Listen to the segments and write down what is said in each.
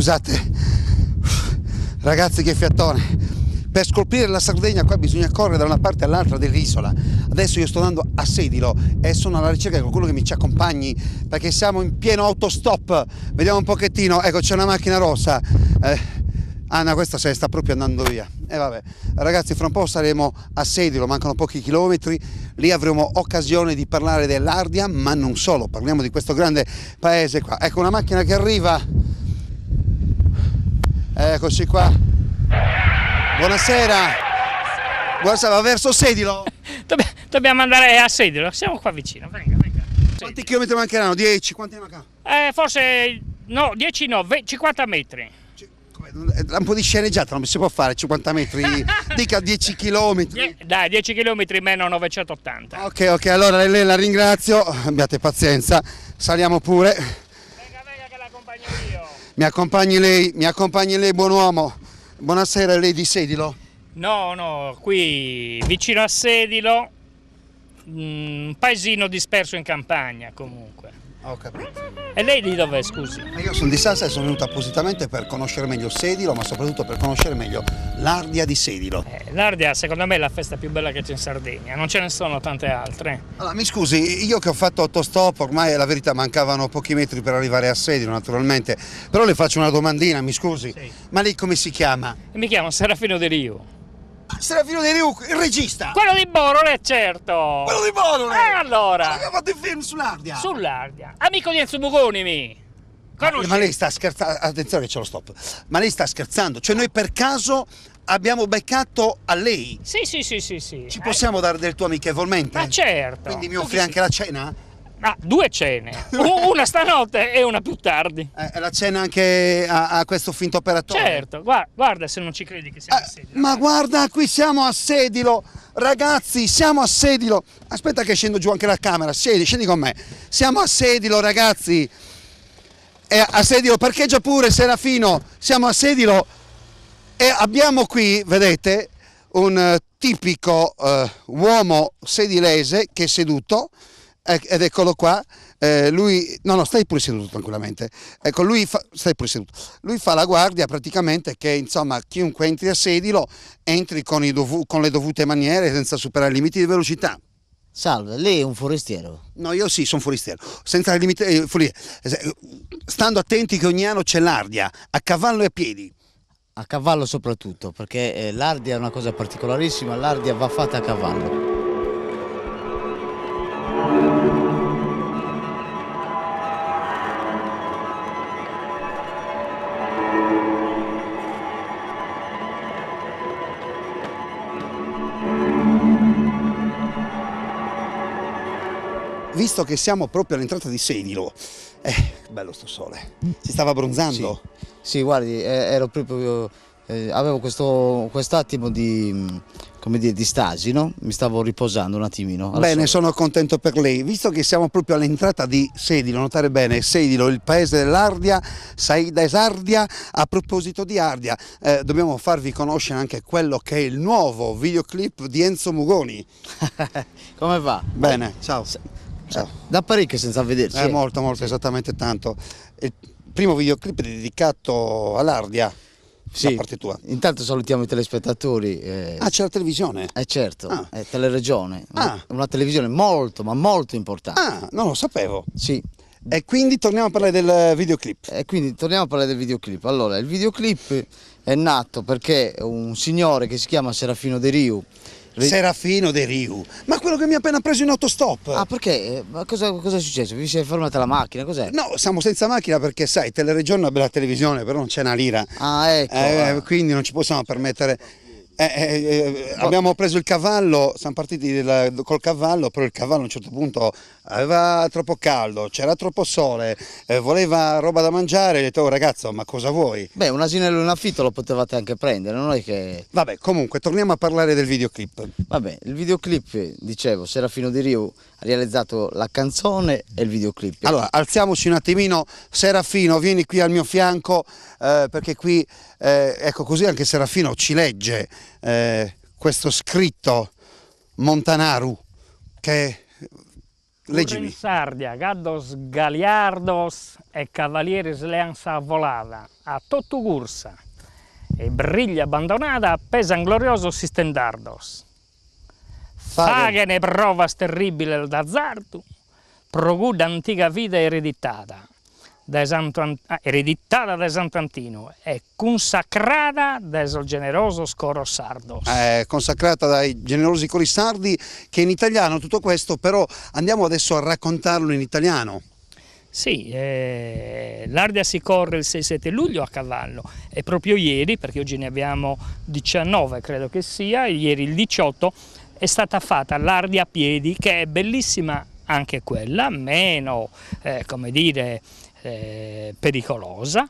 scusate, ragazzi, che fiatone. Per scolpire la Sardegna qua bisogna correre da una parte all'altra dell'isola. Adesso io sto andando a Sedilo e sono alla ricerca di qualcuno che mi ci accompagni, perché siamo in pieno autostop. Vediamo un pochettino, ecco, c'è una macchina rossa. Anna, questa se ne sta proprio andando via. E vabbè, ragazzi, fra un po' saremo a Sedilo, mancano pochi chilometri, lì avremo occasione di parlare dell'Ardia, ma non solo, parliamo di questo grande paese qua. Ecco una macchina che arriva, eccoci qua. Buonasera, buonasera, va verso Sedilo? Dobbiamo andare a Sedilo, siamo qua vicino, venga. Quanti chilometri mancheranno? 10? Quanti ne mancano? Forse, no, 10 no, 50 metri. Un po' di sceneggiata non si può fare, 50 metri, dica 10 chilometri. Dai, 10 chilometri meno 980. Ok, allora lei la ringrazio, abbiate pazienza, saliamo pure. Venga che l'accompagno io. Mi accompagni lei, buon uomo. Buonasera, lei di Sedilo? No, qui vicino a Sedilo, un paesino disperso in campagna comunque. Ho capito. E lei di dov'è, scusi? Io sono di Sassari e sono venuto appositamente per conoscere meglio Sedilo, ma soprattutto per conoscere meglio l'Ardia di Sedilo. L'Ardia secondo me è la festa più bella che c'è in Sardegna, non ce ne sono tante altre. Allora, mi scusi, io che ho fatto autostop, ormai la verità mancavano pochi metri per arrivare a Sedilo naturalmente, però le faccio una domandina, mi scusi, sì. Ma lei come si chiama? Mi chiamo Serafino De Riu. Serafino De Riu, il regista! Quello di Borole, certo! Quello di Borole! Allora! Abbiamo fatto il film sull'Ardia! Sull'Ardia! Amico di Enzo Bugonimi! Ma lei sta scherzando, attenzione che c'è lo stop, ma lei sta scherzando? Cioè noi per caso abbiamo beccato a lei? Sì. Ci possiamo dare del tuo amichevolmente? Ma certo! Quindi mi offri anche la cena? Ah, 2 cene, una stanotte e una più tardi. La cena anche a questo finto operatore? Certo, guarda se non ci credi che siamo a Sedilo. Ma guarda, qui siamo a Sedilo, ragazzi, siamo a Sedilo. Aspetta che scendo giù anche la camera, scendi con me. Siamo a Sedilo, ragazzi. A Sedilo, parcheggia pure Serafino, siamo a Sedilo e abbiamo qui, vedete, un tipico uomo sedilese che è seduto. Ed eccolo qua, lui, no, stai pure seduto tranquillamente, ecco stai pure seduto, lui fa la guardia praticamente che insomma chiunque entri a Sedilo entri con le dovute maniere senza superare i limiti di velocità. Salve, lei è un forestiero? No, io sì, sono forestiero, senza limiti, stando attenti che ogni anno c'è l'Ardia, a cavallo e a piedi. A cavallo soprattutto, perché l'Ardia è una cosa particolarissima, l'Ardia va fatta a cavallo. Visto che siamo proprio all'entrata di Sedilo, bello sto sole, si stava abbronzando. Sì, guardi, ero proprio, avevo quest'attimo di, come dire, di stasi, no? Mi stavo riposando un attimino. Bene, sono contento per lei. Visto che siamo proprio all'entrata di Sedilo, notare bene, Sedilo, il paese dell'Ardia, Saida Esardia. A proposito di Ardia, dobbiamo farvi conoscere anche quello che è il nuovo videoclip di Enzo Mugoni. Come va? Bene, ciao. Ciao. Da parecchio senza vederci. Molto, sì. Esattamente tanto. Il primo videoclip è dedicato all'Ardia, sì, da parte tua. Intanto salutiamo i telespettatori. C'è la televisione? Certo, è Teleregione, una televisione molto, ma molto importante. Non lo sapevo. Sì. E quindi torniamo a parlare del videoclip. Allora, il videoclip è nato perché un signore che si chiama Serafino De Riu. Serafino De Riu, ma quello che mi ha appena preso in autostop. Perché? Ma cosa è successo? Vi si è fermata la macchina? Cos'è? No, siamo senza macchina perché sai, Teleregione è una bella televisione, però non c'è una lira. Ecco. Quindi non ci possiamo permettere. Abbiamo preso il cavallo, siamo partiti col cavallo, però il cavallo a un certo punto aveva troppo caldo, c'era troppo sole, voleva roba da mangiare, ho detto: oh ragazzo, ma cosa vuoi? Beh, un asinello in affitto lo potevate anche prendere, non è che... Vabbè, comunque torniamo a parlare del videoclip. Vabbè, il videoclip, dicevo, Serafino De Riu ha realizzato la canzone e il videoclip. Allora, alziamoci un attimino, Serafino, vieni qui al mio fianco, perché qui, ecco, così anche Serafino ci legge questo scritto Montanaru, che Leggimi. In Sardia, gaddos galiardos e cavalieris leanza volada, a tottu cursa, e briglia abbandonada, pesan gloriosos stendardos. Fagene provas terribile d'azzardo, proguda antica vita ereditata da Sant'Antino e consacrata dal generoso coro sardos. Consacrata dai generosi cori sardi, che in italiano tutto questo, però andiamo adesso a raccontarlo in italiano. Sì, l'Ardia si corre il 6-7 luglio a cavallo e proprio ieri, perché oggi ne abbiamo 19 credo che sia, ieri il 18 è stata fatta l'Ardia a piedi, che è bellissima anche quella, meno come dire pericolosa,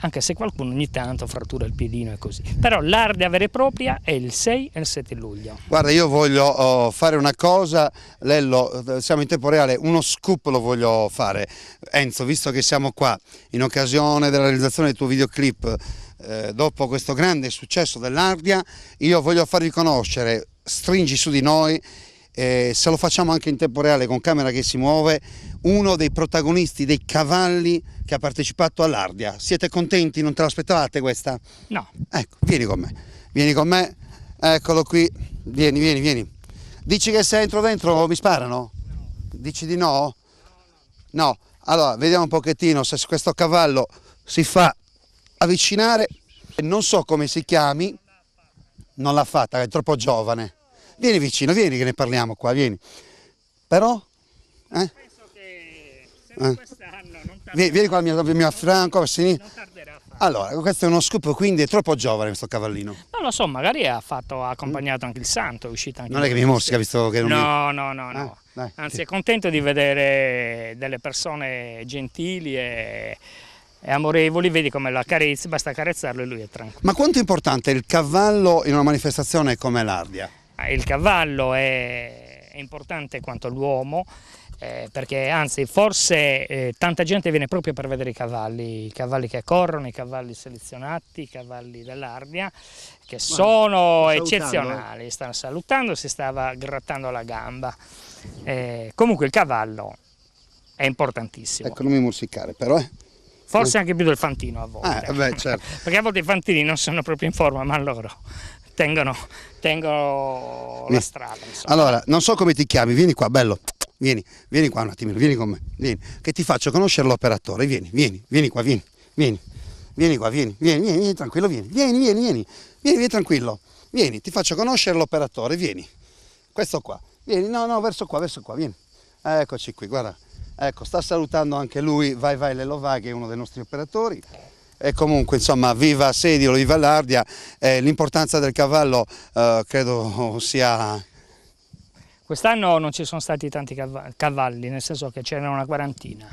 anche se qualcuno ogni tanto frattura il piedino e così, però l'Ardia vera e propria è il 6 e il 7 luglio. Guarda, io voglio fare una cosa, Lello, siamo in tempo reale, uno scoop lo voglio fare. Enzo, visto che siamo qua in occasione della realizzazione del tuo videoclip, dopo questo grande successo dell'Ardia, io voglio farvi conoscere, stringi su di noi, se lo facciamo anche in tempo reale con camera che si muove, uno dei protagonisti dei cavalli che ha partecipato all'Ardia. Siete contenti? Non te l'aspettavate questa? No. Ecco, vieni con me, eccolo qui, vieni. Dici che se entro dentro mi sparano? Dici di no? No, allora vediamo un pochettino se questo cavallo si fa avvicinare. Non so come si chiami, non l'ha fatta, è troppo giovane. Vieni vicino, vieni che ne parliamo qua, vieni. Però? Penso che se non quest'anno non tarderà. Vieni qua al mio fianco, a sinistra. Non tarderà a fare. Allora, questo è uno scoop, quindi è troppo giovane questo cavallino. Non lo so, magari ha accompagnato anche il santo, è uscito anche. Non è che mi morsica visto che non No. dai, Anzi, sì. è contento di vedere delle persone gentili e amorevoli, vedi come la carezza, basta accarezzarlo e lui è tranquillo. Ma quanto è importante il cavallo in una manifestazione come l'Ardia? Il cavallo è importante quanto l'uomo, perché anzi forse tanta gente viene proprio per vedere i cavalli che corrono, i cavalli selezionati, i cavalli dell'Ardia, che sono eccezionali. Stanno salutando, si stava grattando la gamba. Comunque il cavallo è importantissimo. Ecco, non mi morsicare però, Forse anche più del fantino a volte. Beh, certo. Perché a volte i fantini non sono proprio in forma, ma loro tengono la strada. Insomma. Allora, non so come ti chiami, vieni qua, bello. Vieni qua un attimino, vieni con me. Vieni, che ti faccio conoscere l'operatore. Vieni qua, vieni qua, vieni, tranquillo, vieni tranquillo. Vieni, ti faccio conoscere l'operatore, vieni. Questo qua. Vieni, no, verso qua, vieni. Eccoci qui, guarda. Ecco, sta salutando anche lui, vai Lello vai, che è uno dei nostri operatori. E comunque, insomma, viva Sedilo, viva l'Ardia. L'importanza del cavallo credo sia... Quest'anno non ci sono stati tanti cavalli, nel senso che c'era una quarantina,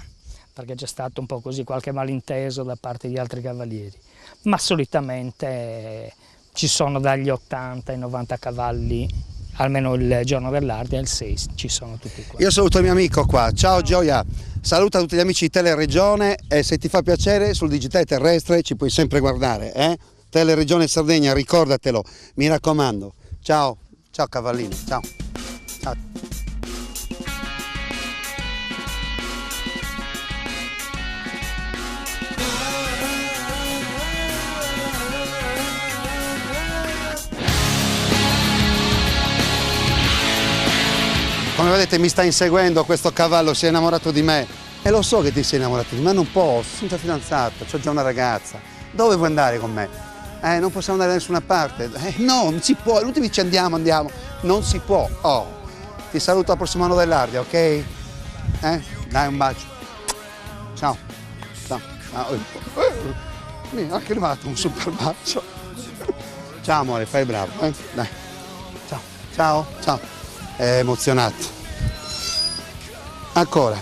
perché c'è stato un po' così qualche malinteso da parte di altri cavalieri, ma solitamente ci sono dagli 80 ai 90 cavalli, almeno il giorno dell'Ardia, il 6 ci sono tutti qua. Io saluto il mio amico qua, ciao Gioia, saluta tutti gli amici di Teleregione e se ti fa piacere sul digitale terrestre ci puoi sempre guardare, Teleregione Sardegna, ricordatelo, mi raccomando. Ciao cavallino, ciao. Come vedete mi sta inseguendo questo cavallo, si è innamorato di me. E lo so che ti sei innamorato di me, ma non posso, sono già fidanzato, ho già una ragazza. Dove vuoi andare con me? Non possiamo andare da nessuna parte. No, non si può, l'ultimo dice andiamo. Non si può. Oh, ti saluto al prossimo anno dell'Ardia, ok? Dai un bacio. Ciao. Mi è anche arrivato un super bacio. Ciao amore, fai bravo, Dai. Ciao. È emozionato. Ancora.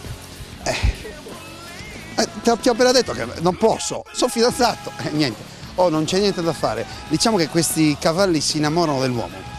Ti ho appena detto che non posso, sono fidanzato. Niente. Non c'è niente da fare. Diciamo che questi cavalli si innamorano dell'uomo.